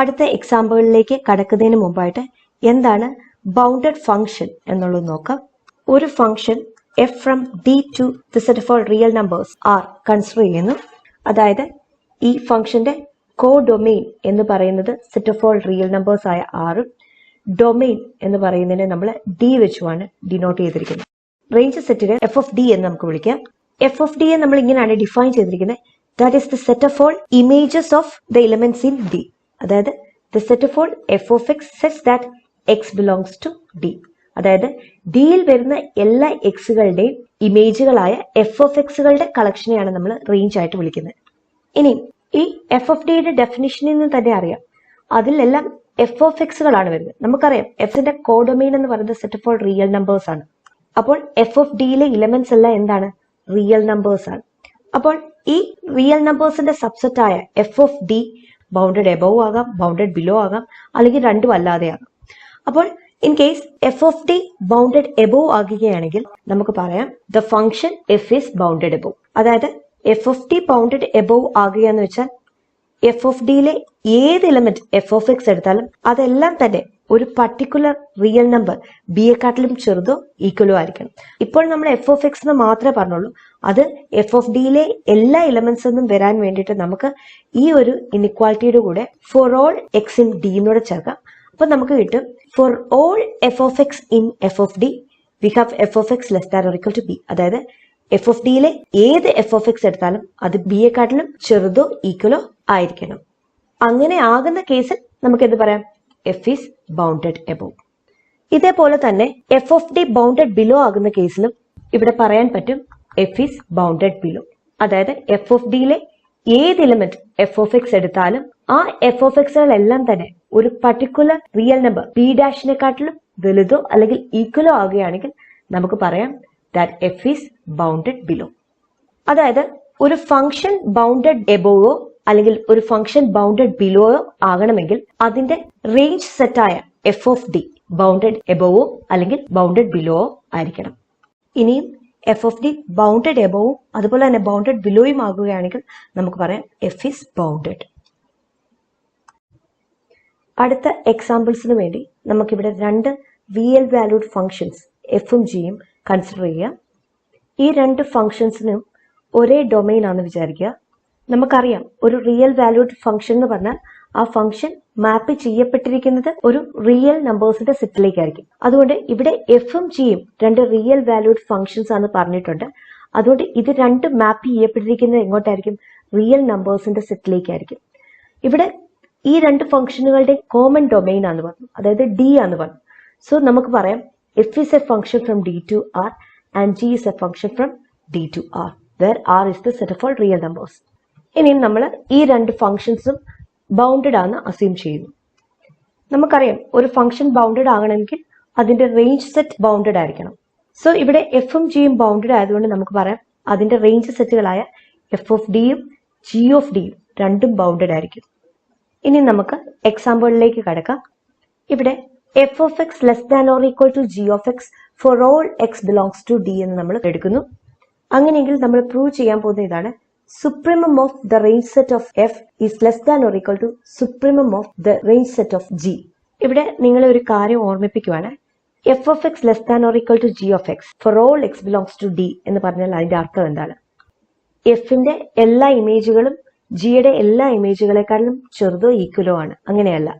അടുത്ത എക്സാമ്പിളിലേക്ക് കടക്കുന്നതിന് മുമ്പായിട്ട് എന്താണ് ബൗണ്ടഡ് ഫംഗ്ഷൻ എന്നുള്ളത് നോക്കാം. ഒരു function F from D to the set of all real numbers are consider ചെയ്യുന്നു. അതായത് ഈ ഫംഗ്ഷന്റെ കോ ഡൊമെയിൻ എന്ന് പറയുന്നത് set of all real numbers ആയ ആറും ഡൊമെയിൻ എന്ന് പറയുന്നതിനെ നമ്മൾ ഡി വെച്ചുമാണ് ഡിനോട്ട് ചെയ്തിരിക്കുന്നത്. റേഞ്ച് സെറ്റിനെ എഫ് ഓഫ് ഡി എന്ന് നമുക്ക് വിളിക്കാം. എഫ് ഓഫ് ഡി നമ്മൾ ഇങ്ങനെയാണ് ഡിഫൈൻ ചെയ്തിരിക്കുന്നത്. That is the set of all images of the elements in D. അതായത് the set of all f of x such that x belongs to D. അതായത് ഡിയിൽ വരുന്ന എല്ലാ എക്സുകളുടെയും ഇമേജുകളായ എഫ് ഓഫ് എക്സുകളുടെ കളക്ഷനെയാണ് നമ്മൾ range ആയിട്ട് വിളിക്കുന്നത്. ഇനി ഈ എഫ് ഓഫ് ഡിയുടെ ഡെഫിനിഷനിൽ നിന്ന് തന്നെ അറിയാം, അതിലെല്ലാം എഫ് ഓഫ് എക്സുകളാണ് വരുന്നത്. നമുക്കറിയാം എഫിന്റെ കോഡൊമെയിൻ എന്ന് പറയുന്നത് set of all real numbers ആണ്. അപ്പോൾ എഫ് ഓഫ് ഡിയിലെ ഇലമെന്റ്സ് എല്ലാം എന്താണ്? റിയൽ നമ്പേഴ്സ് ആണ്. അപ്പോൾ ഈ റിയൽ നമ്പേഴ്സിന്റെ സബ്സെറ്റ് ആയ f of D bounded above ആകാം, ബൗണ്ടഡ് ബിലോ ആകാം, അല്ലെങ്കിൽ രണ്ടും അല്ലാതെ ആകാം. അപ്പോൾ in case f of D bounded above ആകുകയാണെങ്കിൽ നമുക്ക് പറയാം the function f is bounded above. അതായത് F of D bounded above ആകുക എന്ന് വെച്ചാൽ എഫ് ഓഫ് ഡിയിലെ ഏത് എലമെന്റ് എഫ് ഓഫ് എക്സ് എടുത്താലും അതെല്ലാം തന്നെ ഒരു പർട്ടിക്കുലർ റിയൽ നമ്പർ ബിയെക്കാട്ടിലും ചെറുതോ ഈക്വലോ ആയിരിക്കണം. ഇപ്പോൾ നമ്മൾ എഫ് ഓഫ് എക്സ് എന്ന് മാത്രമേ പറഞ്ഞുള്ളൂ. അത് എഫ് ഓഫ് ഡിയിലെ എല്ലാ എലമെന്റ്സ് ഒന്നും വരാൻ വേണ്ടിയിട്ട് നമുക്ക് ഈ ഒരു ഇൻഇക്വാലിറ്റിയുടെ കൂടെ for all x in D എന്നൂടെ ചേർക്കാം. അപ്പൊ നമുക്ക് കിട്ടും for all f of x in f of D we have F of X less than or equal to B. അതായത് എഫ് ഓഫ് ഡിയിലെ ഏത് എഫ് ഓഫ് എക്സ് എടുത്താലും അത് ബിയെക്കാട്ടിലും ചെറുതോ ഈക്വലോ ആയിരിക്കണം. അങ്ങനെ ആകുന്ന കേസിൽ നമുക്ക് എന്ത് പറയാം? F is bounded above. ഇതേപോലെ തന്നെ F of D bounded below ആകുന്ന കേസിലും ഇവിടെ പറയാൻ പറ്റും എഫ് ഈസ് ബൗണ്ടഡ് ബിലോ. അതായത് എഫ് ഓഫ് ഡിയിലെ ഏത് എലിമെന്റ് എഫ് ഓഫ് എക്സ് എടുത്താലും ആ എഫ് ഓഫ് എക്സുകളെല്ലാം തന്നെ ഒരു പർട്ടിക്കുലർ റിയൽ നമ്പർ ബി ഡാഷിനെക്കാട്ടിലും വലുതോ അല്ലെങ്കിൽ ഈക്വലോ ആകുകയാണെങ്കിൽ നമുക്ക് പറയാം that F is bounded below. അതായത് ഒരു ഫംഗ്ഷൻ ബൗണ്ടഡ് എബോവോ അല്ലെങ്കിൽ ഒരു ഫംഗ്ഷൻ ബൗണ്ടഡ് ബിലോയോ ആകണമെങ്കിൽ അതിന്റെ റേഞ്ച് സെറ്റായ എഫ് ഓഫ് ഡി ബൗണ്ടഡ് എബോവോ അല്ലെങ്കിൽ ബൗണ്ടഡ് ബിലോയോ ആയിരിക്കണം. ഇനിയും എഫ് ഓഫ് ഡി ബൗണ്ടഡ് എബോവും അതുപോലെ തന്നെ ബൗണ്ടഡ് ബിലോയും ആകുകയാണെങ്കിൽ നമുക്ക് പറയാം എഫ് ഈസ് ബൗണ്ടഡ്. അടുത്ത എക്സാമ്പിൾസിന് വേണ്ടി നമുക്കിവിടെ രണ്ട് റിയൽ വാല്യൂഡ് ഫംഗ്ഷൻസ് എഫും ജിയും കൺസിഡർ ചെയ്യാം. ഈ രണ്ട് ഫംഗ്ഷൻസിനും ഒരേ ഡൊമെയിൻ ആണെന്ന് വിചാരിക്കുക. നമുക്കറിയാം ഒരു റിയൽ വാല്യൂഡ് ഫംഗ്ഷൻ എന്ന് പറഞ്ഞാൽ ആ ഫംഗ്ഷൻ മാപ്പ് ചെയ്യപ്പെട്ടിരിക്കുന്നത് ഒരു റിയൽ നമ്പേഴ്സിന്റെ സെറ്റിലേക്കായിരിക്കും. അതുകൊണ്ട് ഇവിടെ എഫും ജിയും രണ്ട് റിയൽ വാല്യൂഡ് ഫംഗ്ഷൻസ് ആണെന്ന് പറഞ്ഞിട്ടുണ്ട്. അതുകൊണ്ട് ഇത് രണ്ടും മാപ്പ് ചെയ്യപ്പെട്ടിരിക്കുന്നത് എങ്ങോട്ടായിരിക്കും? റിയൽ നമ്പേഴ്സിന്റെ സെറ്റിലേക്കായിരിക്കും. ഇവിടെ ഈ രണ്ട് ഫംഗ്ഷനുകളുടെ കോമൺ ഡൊമെയിൻ ആണെന്ന് പറഞ്ഞു, അതായത് ഡി ആണെന്ന് പറഞ്ഞു. സോ നമുക്ക് പറയാം F is a function from D to R and G is a function from D to R where R is the set of all real numbers. ഇനിയും നമ്മൾ ഈ രണ്ട് ഫംഗ്ഷൻസും ബൗണ്ടഡ് ആണെന്ന് അസ്യൂം ചെയ്യുന്നു. നമുക്കറിയാം ഒരു ഫംഗ്ഷൻ ബൗണ്ടഡ് ആകണമെങ്കിൽ അതിന്റെ റേഞ്ച് സെറ്റ് ബൗണ്ടഡ് ആയിരിക്കണം. സോ ഇവിടെ എഫും ജിയും ബൗണ്ടഡ് ആയതുകൊണ്ട് നമുക്ക് പറയാം അതിന്റെ റേഞ്ച് സെറ്റുകളായ എഫ് ഓഫ് ഡിയും ജി ഓഫ് ഡിയും രണ്ടും ബൗണ്ടഡ് ആയിരിക്കും. ഇനി നമുക്ക് എക്സാമ്പിളിലേക്ക് കടക്കാം. ഇവിടെ F of X less than or equal to G of X for all X belongs to D എന്ന് നമ്മൾ എടുക്കുന്നു. അങ്ങനെയെങ്കിൽ നമ്മൾ പ്രൂവ് ചെയ്യാൻ പോകുന്ന ഇതാണ് supremum of the range set of f is less than or equal to supremum of the range set of g. ഇവിടെ നിങ്ങളെ ഒരു കാര്യം ഓർമ്മിപ്പിക്കുവാണ്. F of X less than or equal to G of X for all X belongs to D എന്ന് പറഞ്ഞാൽ അതിന്റെ അർത്ഥം എന്താണ്? എഫിന്റെ എല്ലാ ഇമേജുകളും ജിയുടെ എല്ലാ ഇമേജുകളെക്കാളും ചെറുതോ ഈക്വലോ ആണ്. അങ്ങനെയല്ല.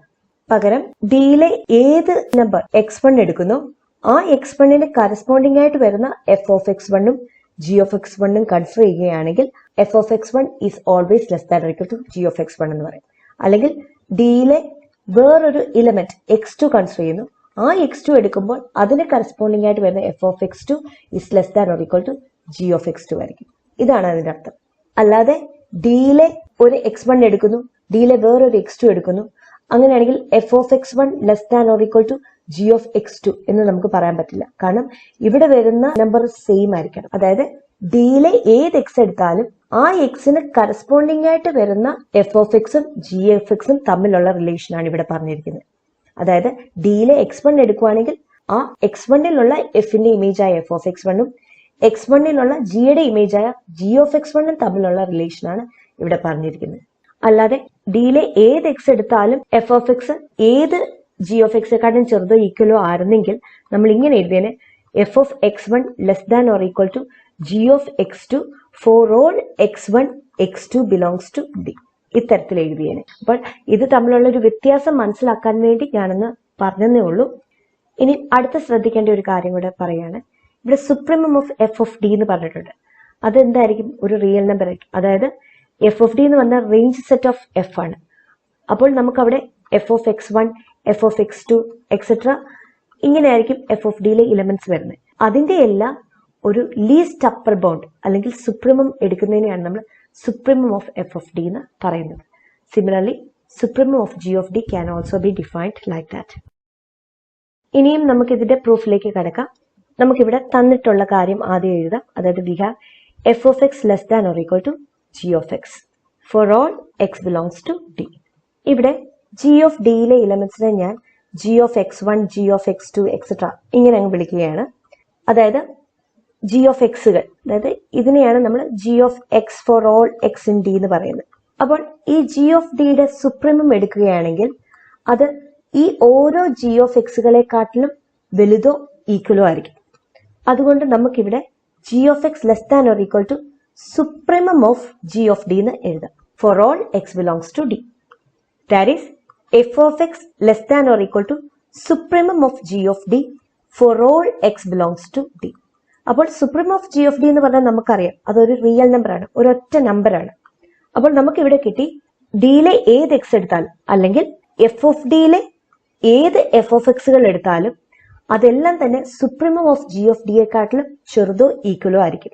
പകരം ഡിയിലെ ഏത് നമ്പർ x1 എടുക്കുന്നു ആ x1ന് കറസ്പോണ്ടിങ് ആയിട്ട് വരുന്ന എഫ് ഓഫ് എക്സ് വണ്ണും ജി ഓഫ് എക്സ് വണ്ണും കൺസിഡർ ചെയ്യുകയാണെങ്കിൽ F of X one is always less than or equal to G of X one എന്ന് പറയും. അല്ലെങ്കിൽ ഡിയിലെ വേറൊരു ഇലമെന്റ് x2 കൺസിഡർ ചെയ്യുന്നു, ആ x2 എടുക്കുമ്പോൾ അതിന് കറസ്പോണ്ടിങ് ആയിട്ട് വരുന്ന F of X two is less than or equal to G of X two ആയിരിക്കും. ഇതാണ് അതിന്റെ അർത്ഥം. അല്ലാതെ ഡിയിലെ ഒരു x1 എടുക്കുന്നു, ഡിയിലെ വേറൊരു x2 എടുക്കുന്നു, അങ്ങനെയാണെങ്കിൽ F of X one less than or equal to G of X two എന്ന് നമുക്ക് പറയാൻ പറ്റില്ല. കാരണം ഇവിടെ വരുന്ന നമ്പർ സെയിം ആയിരിക്കണം. അതായത് ഡിയിലെ ഏത് എക്സ് എടുത്താലും ആ എക്സിന് കറസ്പോണ്ടിങ് ആയിട്ട് വരുന്ന എഫ് ഓഫ് എക്സും ജി എഫ് എക്സും തമ്മിലുള്ള റിലേഷൻ ആണ് ഇവിടെ പറഞ്ഞിരിക്കുന്നത്. അതായത് ഡിയിലെ x1 എടുക്കുവാണെങ്കിൽ ആ x1ലുള്ള എഫിന്റെ ഇമേജ് ആയ എഫ് ഓഫ് എക്സ് വണ്ണും x1ലുള്ള ജിയുടെ ഇമേജ് ആയ ജി ഓഫ് എക്സ് വണ്ണും തമ്മിലുള്ള റിലേഷൻ ആണ് ഇവിടെ പറഞ്ഞിരിക്കുന്നത്. അല്ലാതെ ഡിയിലെ ഏത് എക്സ് എടുത്താലും എഫ് ഓഫ് എക്സ് ഏത് ജി ഓഫ് എക്സെക്കാട്ടും ചെറുതോ ഈക്വലോ ആയിരുന്നെങ്കിൽ നമ്മൾ ഇങ്ങനെ എഴുതിയേനെ f of X one less than or equal to G of X two for all x one x two belongs to D. ഇത്തരത്തിൽ എഴുതിയേനെ. അപ്പോൾ ഇത് തമ്മിലുള്ള ഒരു വ്യത്യാസം മനസ്സിലാക്കാൻ വേണ്ടി ഞാനൊന്ന് പറഞ്ഞതേ ഉള്ളൂ. ഇനി അടുത്ത ശ്രദ്ധിക്കേണ്ട ഒരു കാര്യം കൂടെ പറയാണ്. ഇവിടെ supremum of F of D എന്ന് പറഞ്ഞിട്ടുണ്ട്. അതെന്തായിരിക്കും? ഒരു റിയൽ നമ്പർ ആയിരിക്കും. അതായത് എഫ് ഓഫ് ഡി എന്ന് പറഞ്ഞാൽ റേഞ്ച് സെറ്റ് ഓഫ് എഫ് ആണ്. അപ്പോൾ നമുക്കവിടെ F of X one, F of X two etcetera ഇങ്ങനെയായിരിക്കും എഫ് ഓഫ് ഡിയിലെ ഇലമെന്റ്സ് വരുന്നത്. അതിന്റെ എല്ലാം ഒരു ലീസ്റ്റ് അപ്പർ ബൗണ്ട് അല്ലെങ്കിൽ സുപ്രീമം എടുക്കുന്നതിനെയാണ് നമ്മൾ supremum of F of D എന്ന് പറയുന്നത്. Similarly supremum of G of D can also be defined like that. ഇനിയും നമുക്ക് ഇതിന്റെ പ്രൂഫിലേക്ക് കടക്കാം. നമുക്കിവിടെ തന്നിട്ടുള്ള കാര്യം ആദ്യം എഴുതാം. അതായത് we have F of X less than or equal to G of X for all X belongs to D. ഇവിടെ ജി ഓഫ് ഡിയിലെ ഇലമെന്റ്സിനെ ഞാൻ G of X one, G of X two etcetera ഇങ്ങനെ അങ്ങ് വിളിക്കുകയാണ്. അതായത് ജി ഓഫ് എക്സുകൾ, അതായത് ഇതിനെയാണ് നമ്മൾ G of X for all x in D എന്ന് പറയുന്നത്. അപ്പോൾ ഈ ജി ഓഫ് ഡിയുടെ സുപ്രീമം എടുക്കുകയാണെങ്കിൽ അത് ഈ ഓരോ ജി ഓഫ് എക്സുകളെക്കാട്ടിലും വലുതോ ഈക്വലോ ആയിരിക്കും. അതുകൊണ്ട് നമുക്കിവിടെ g of X less than or equal to supremum of G of D എന്ന് എഴുതാം. For all X belongs to D. That is f of X less than or equal to supremum of G of D for all X belongs to D. അപ്പോൾ supreme of G of D എന്ന് പറഞ്ഞാൽ നമുക്കറിയാം അതൊരു real number ആണ്, ഒരൊറ്റ നമ്പറാണ്. അപ്പോൾ നമുക്ക് ഇവിടെ കിട്ടി ഡിയിലെ ഏത് എക്സ് എടുത്താലും അല്ലെങ്കിൽ എഫ് ഓഫ് ഡിയിലെ ഏത് എഫ് ഓഫ് എക്സുകൾ എടുത്താലും അതെല്ലാം തന്നെ സുപ്രീമം ഓഫ് ജി ഓഫ് ഡിയെക്കാട്ടിലും ചെറുതോ ഈക്വലോ ആയിരിക്കും.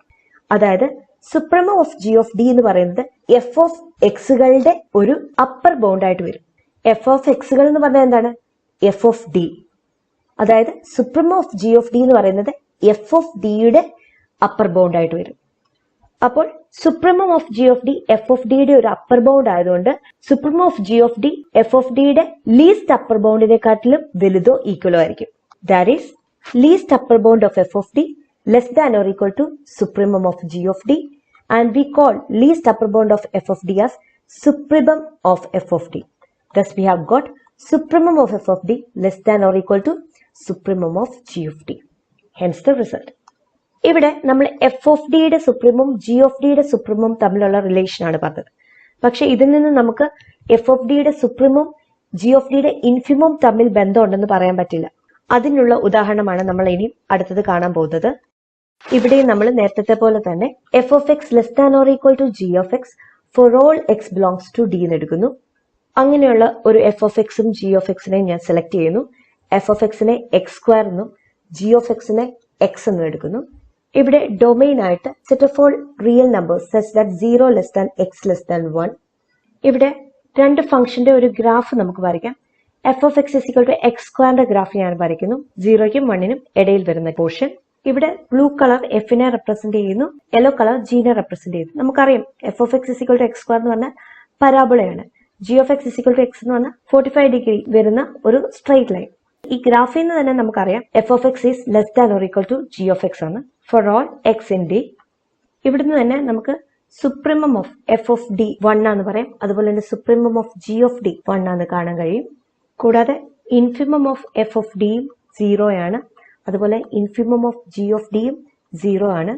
അതായത് supremum of G of D എന്ന് പറയുന്നത് എഫ് ഓഫ് എക്സുകളുടെ ഒരു അപ്പർ ബൗണ്ട് ആയിട്ട് വരും. എഫ് ഓഫ് എക്സുകൾ എന്ന് പറഞ്ഞാൽ എന്താണ്? F of D. അതായത് supremum of G of D എന്ന് പറയുന്നത് എഫ് ഓഫ് ഡിയുടെ അപ്പർ ബൗണ്ട് ആയിട്ട് വരും. അപ്പോൾ supremum of G of D f of ഡിയുടെ ഒരു അപ്പർ ബൗണ്ട് ആയതുകൊണ്ട് supremum of G of D f of ഡിയുടെ ലീസ്റ്റ് അപ്പർ ബൗണ്ടിനെക്കാട്ടിലും വലുതോ ഈക്വലോ ആയിരിക്കും. That is least upper bound of F of D less than or equal to supremum of G of D, and we call least upper bound of F of D as supremum of F of D. Thus we have got supremum of f of d less than or equal to supremum of g of d. Hence the result. ഇവിടെ നമ്മൾ F of ഡിയുടെ സുപ്രീമും G of ഡിയുടെ സുപ്രീമും തമ്മിലുള്ള relation ആണ് പറഞ്ഞത്. പക്ഷെ ഇതിൽ നിന്ന് നമുക്ക് എഫ് ഓഫ് ഡിയുടെ സുപ്രീമും ജി ഓഫ് ഡിയുടെ ഇൻഫിമും തമ്മിൽ ബന്ധമുണ്ടെന്ന് പറയാൻ പറ്റില്ല. അതിനുള്ള ഉദാഹരണമാണ് നമ്മൾ ഇനി അടുത്തത് കാണാൻ പോകുന്നത്. ഇവിടെ നമ്മൾ നേരത്തെ പോലെ തന്നെ F of X less than or equal to G of X for all X belongs to D എന്ന് എടുക്കുന്നു. അങ്ങനെയുള്ള ഒരു എഫ് ഓഫ് എക്സും ജി ഓഫ് എക്സിനെയും ഞാൻ സെലക്ട് ചെയ്യുന്നു. എഫ് ഓഫ് എക്സിനെ എക്സ് സ്ക്വയർ എന്നും ജി ഓഫ് എക്സിനെ എക്സ് എന്നും എടുക്കുന്നു. ഇവിടെ ഡൊമെയിൻ ആയിട്ട് set of all real numbers such that 0 less than X less than 1. ഇവിടെ രണ്ട് ഫംഗ്ഷന്റെ ഒരു ഗ്രാഫ് നമുക്ക് വരയ്ക്കാം. F of x is equal to x സ്ക്വയറിന്റെ ഗ്രാഫ് ഞാൻ വരയ്ക്കുന്നു. 0ക്കും 1നും ഇടയിൽ വരുന്ന പോർഷൻ. ഇവിടെ ബ്ലൂ കളർ എഫിനെ റെപ്രസെന്റ് ചെയ്യുന്നു, യെല്ലോ കളർ ജിനെ റെപ്രസെന്റ് ചെയ്യുന്നു. നമുക്കറിയാം f of x is equal to x square എന്ന് പറഞ്ഞാൽ പരാബോളയാണ്. G of x is equal to x എന്ന് പറഞ്ഞാൽ 45 ഡിഗ്രി വരുന്ന ഒരു സ്ട്രെയിറ്റ് ലൈൻ. ഈ ഗ്രാഫിൽ നിന്ന് തന്നെ നമുക്കറിയാം f of x is less than or equal to G of x ആണ് for all x in D. ഇവിടുന്ന് തന്നെ നമുക്ക് supremum of F of D 1 ആണെന്ന് പറയാം. അതുപോലെ തന്നെ supremum of G of D 1 ആണെന്ന് കാണാൻ കഴിയും. കൂടാതെ ഇൻഫിമം ഓഫ് എഫ് ഓഫ് ഡിയും 0 ആണ്. അതുപോലെ ഇൻഫിമം ഓഫ് ജി ഓഫ് ഡിയും 0 ആണ്.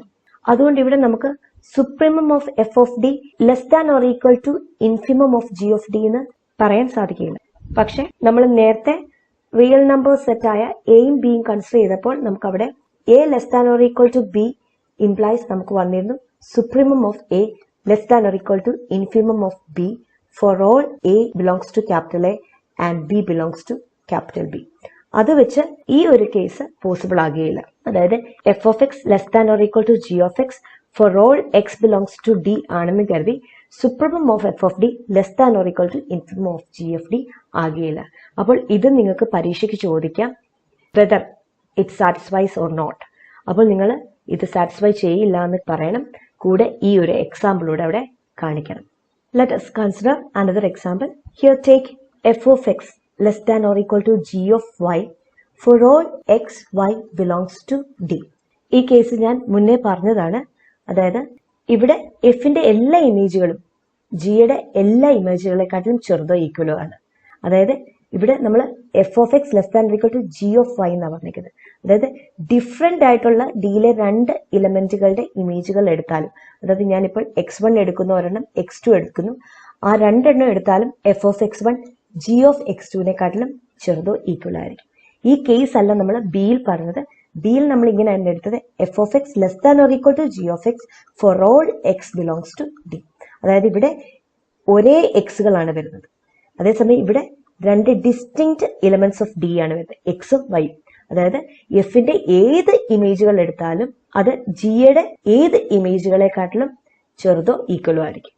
അതുകൊണ്ട് ഇവിടെ നമുക്ക് supremum of F of D less than or equal to infimum of G of D എന്ന് പറയാൻ സാധിക്കില്ല. പക്ഷെ നമ്മൾ നേരത്തെ റിയൽ നമ്പേഴ്സ് സെറ്റായ എയും ബിയും കൺസിഡർ ചെയ്തപ്പോൾ നമുക്ക് അവിടെ A less than or equal to B implies നമുക്ക് വന്നിരുന്നു supremum of A less than or equal to infimum of B for all A belongs to capital A and B belongs to capital B. അത് വെച്ച് ഈ ഒരു case possible ആകുകയില്ല. അതായത് F of X less than or equal to G of X for all X belongs to D ആണെന്ന് കരുതി supremum of F of D less than or equal to infimum of g f D ആകുകയില്ല. അപ്പോൾ ഇത് നിങ്ങൾക്ക് പരീക്ഷയ്ക്ക് ചോദിക്കാം, whether it satisfies or not. അപ്പോൾ നിങ്ങൾ ഇത് സാറ്റിസ്ഫൈ ചെയ്യില്ല എന്ന് പറയണം. കൂടെ ഈ ഒരു എക്സാമ്പിളൂടെ അവിടെ കാണിക്കണം. Let us consider another example. Here take f of x less than or equal to g of y for all x y belongs to d. ഈ കേസ് ഞാൻ മുന്നേ പറഞ്ഞതാണ്. അതായത് ഇവിടെ എഫിന്റെ എല്ലാ ഇമേജുകളും ജിയുടെ എല്ലാ ഇമേജുകളെക്കാട്ടിലും ചെറുതോ ഈക്വലോ ആണ്. അതായത് ഇവിടെ നമ്മൾ F of X less than equal to G of Y എന്നാണ് പറഞ്ഞിരിക്കുന്നത്. അതായത് ഡിഫറെന്റ് ആയിട്ടുള്ള ഡിയിലെ രണ്ട് ഇലമെന്റുകളുടെ ഇമേജുകൾ എടുത്താലും, അതായത് ഞാനിപ്പോൾ x1 എടുക്കുന്നു, ഒരെണ്ണം x2 എടുക്കുന്നു, ആ രണ്ടെണ്ണം എടുത്താലും f of X one G of x2നെക്കാട്ടിലും ചെറുതോ ഈക്വൽ ആയിരിക്കും. ഈ കേസ് അല്ല നമ്മൾ ബിയിൽ പറഞ്ഞത്. ബിയിൽ നമ്മൾ ഇങ്ങനെ തന്നെ എടുത്തത് F of X less than or equal to G of X for all X belongs to D. അതായത് ഇവിടെ ഒരേ എക്സുകളാണ് വരുന്നത്. അതേസമയം ഇവിടെ രണ്ട് ഡിസ്റ്റിങ്ക്റ്റ് എലിമെന്റ്സ് ഓഫ് ഡി ആണ് വരുന്നത്, എക്സും വൈയും. അതായത് എഫിന്റെ ഏത് ഇമേജുകൾ എടുത്താലും അത് ജിയുടെ ഏത് ഇമേജുകളെക്കാട്ടിലും ചെറുതോ ഈക്വലോ ആയിരിക്കും.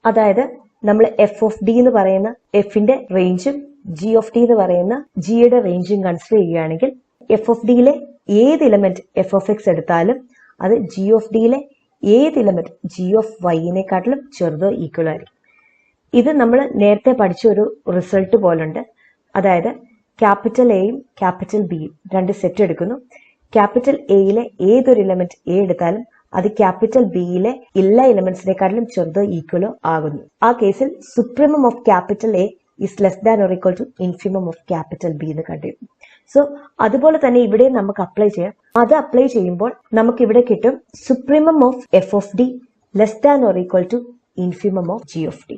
അതായത് നമ്മൾ എഫ് ഓഫ് ഡി എന്ന് പറയുന്ന എഫിന്റെ റേഞ്ചും ജി ഓഫ് ടി എന്ന് പറയുന്ന ജിയുടെ റേഞ്ചും കൺസിഡർ ചെയ്യുകയാണെങ്കിൽ എഫ് ഓഫ് ഡിയിലെ ഏത് ഇലമെന്റ് എഫ് ഓഫ് എക്സ് എടുത്താലും അത് ജി ഓഫ് ഡിയിലെ ഏത് ഇലമെന്റ് ജി ഓഫ് വൈനെക്കാട്ടിലും ചെറുതോ ഈക്വലോ ആയിരിക്കും. ഇത് നമ്മൾ നേരത്തെ പഠിച്ച ഒരു റിസൾട്ട് പോലുണ്ട്. അതായത് ക്യാപിറ്റൽ എയും ക്യാപിറ്റൽ ബിയും രണ്ട് സെറ്റ് എടുക്കുന്നു. ക്യാപിറ്റൽ എയിലെ ഏതൊരു ഇലമെന്റ് എ എടുത്താലും അത് ക്യാപിറ്റൽ ബിയിലെ എല്ലാ ഇലമെന്റ്സിനെക്കാട്ടിലും ചെറുതോ ഈക്വലോ ആകുന്നു. ആ കേസിൽ supremum of capital A is less than or equal to infimum of capital B എന്ന് കണ്ടിരുന്നു. സോ അതുപോലെ തന്നെ ഇവിടെ നമുക്ക് അപ്ലൈ ചെയ്യാം. അത് അപ്ലൈ ചെയ്യുമ്പോൾ നമുക്ക് ഇവിടെ കിട്ടും supremum of F of D less than or equal to infimum of G of D.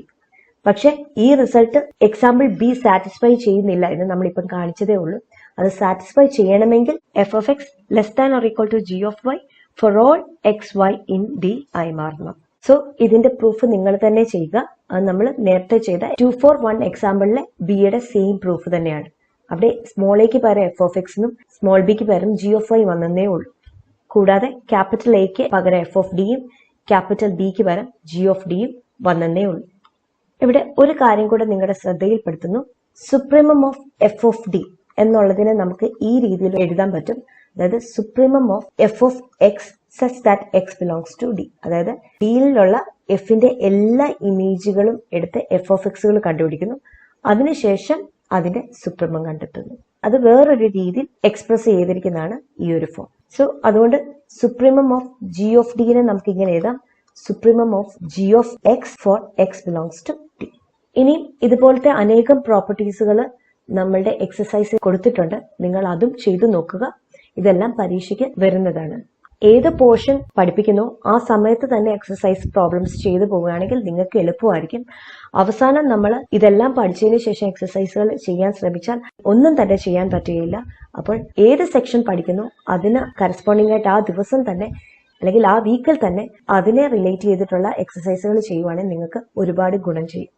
പക്ഷെ ഈ റിസൾട്ട് എക്സാമ്പിൾ ബി സാറ്റിസ്ഫൈ ചെയ്യുന്നില്ല എന്ന് നമ്മളിപ്പം കാണിച്ചതേ ഉള്ളൂ. അത് സാറ്റിസ്ഫൈ ചെയ്യണമെങ്കിൽ F of X less than or equal to G of Y for all X Y in D ആയി മാറണം. സോ ഇതിന്റെ പ്രൂഫ് നിങ്ങൾ തന്നെ ചെയ്യുക. അത് നമ്മൾ നേരത്തെ ചെയ്ത 241 എക്സാമ്പിളിലെ ബിയുടെ സെയിം പ്രൂഫ് തന്നെയാണ്. അവിടെ സ്മോൾ എക്ക് പകരം എഫ് ഓഫ് എക്സ് എന്നും സ്മോൾ ബിക്ക് പകരം ജി ഓഫ് വൈ വന്നേ ഉള്ളൂ. കൂടാതെ ക്യാപിറ്റൽ എക്ക് പകരം എഫ് ഓഫ് ഡിയും ക്യാപിറ്റൽ ബിക്ക് പകരം ജി ഓഫ് ഡിയും വന്നേ ഉള്ളൂ. ഇവിടെ ഒരു കാര്യം കൂടെ നിങ്ങളുടെ ശ്രദ്ധയിൽപ്പെടുത്തുന്നു. Supremum of F of D എന്നുള്ളതിനെ നമുക്ക് ഈ രീതിയിൽ എഴുതാൻ പറ്റും. അതായത് supremum of F of x such that x belongs to D. അതായത് ഡിയിലുള്ള എഫിന്റെ എല്ലാ ഇമേജുകളും എടുത്ത് എഫ് ഓഫ് എക്സുകൾ കണ്ടുപിടിക്കുന്നു, അതിനുശേഷം അതിന്റെ സുപ്രീമം കണ്ടെത്തുന്നു. അത് വേറൊരു രീതിയിൽ എക്സ്പ്രസ് ചെയ്തിരിക്കുന്നതാണ് ഈ ഒരു ഫോം. സോ അതുകൊണ്ട് സുപ്രീമം ഓഫ് ജി ഓഫ് ഡിനെ നമുക്ക് ഇങ്ങനെ എഴുതാം, supremum of G of X for X belongs to D. ഇനിയും ഇതുപോലത്തെ അനേകം പ്രോപ്പർട്ടീസുകൾ നമ്മളുടെ എക്സസൈസിൽ കൊടുത്തിട്ടുണ്ട്. നിങ്ങൾ അതും ചെയ്തു നോക്കുക. ഇതെല്ലാം പരീക്ഷയ്ക്ക് വരുന്നതാണ്. ഏത് പോർഷൻ പഠിപ്പിക്കുന്നോ ആ സമയത്ത് തന്നെ എക്സസൈസ് പ്രോബ്ലംസ് ചെയ്തു പോവുകയാണെങ്കിൽ നിങ്ങൾക്ക് എളുപ്പമായിരിക്കും. അവസാനം നമ്മൾ ഇതെല്ലാം പഠിച്ചതിന് ശേഷം എക്സസൈസുകൾ ചെയ്യാൻ ശ്രമിച്ചാൽ ഒന്നും തന്നെ ചെയ്യാൻ പറ്റുകയില്ല. അപ്പോൾ ഏത് സെക്ഷൻ പഠിക്കുന്നോ അതിന് കറസ്പോണ്ടിങ് ആയിട്ട് ആ ദിവസം തന്നെ അല്ലെങ്കിൽ ആ വീക്കിൽ തന്നെ അതിനെ റിലേറ്റ് ചെയ്തിട്ടുള്ള എക്സസൈസുകൾ ചെയ്യുവാണെങ്കിൽ നിങ്ങൾക്ക് ഒരുപാട് ഗുണം ചെയ്യും.